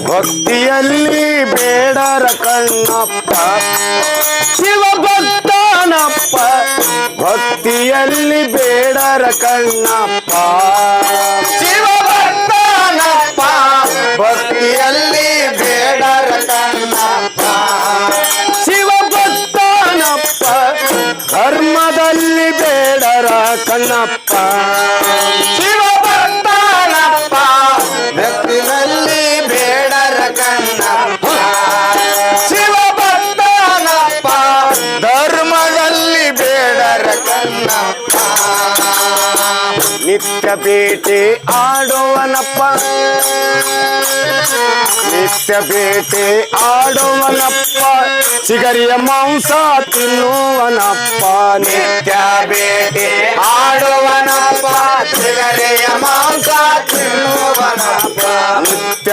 ಭಕ್ತಿಯಲ್ಲಿ ಬೇಡರ ಕಣ್ಣಪ್ಪ ಶಿವಭಕ್ತನಪ್ಪ ಭಕ್ತಿಯಲ್ಲಿ ಬೇಡರ ಕಣ್ಣಪ್ಪ ಶಿವಭಕ್ತನಪ್ಪ ಭಕ್ತಿಯಲ್ಲಿ ಬೇಡರ ಕಣ್ಣಪ್ಪ ಶಿವಭಕ್ತನಪ್ಪ ಧರ್ಮದಲ್ಲಿ ಬೇಡರ ಕಣ್ಣಪ್ಪ ಶಿವಭಕ್ತನಪ್ಪ ಭಕ್ತಿಯಲ್ಲಿ ಬೇಡರ ಕಣ್ಣಪ್ಪ ಶಿವಭಕ್ತನಪ್ಪ ಧರ್ಮದಲ್ಲಿ ಬೇಡರ ಕಣ್ಣಪ್ಪ ನಿತ್ಯ ಬೇಟೆ ಆಡುವನಪ್ಪ ನಿತ್ಯ ಬೇಟೆ ಆಡುವನಪ್ಪ ಚಿಗರಿಯ ಮಾಂಸ ತಿನ್ನುವನಪ್ಪ ನಿತ್ಯ ಬೇಟೆ ಆಡುವನಪ್ಪ ಚಿಗರಿಯ ಮಾಂಸ ತಿನ್ನುವನಪ್ಪ ನಿತ್ಯ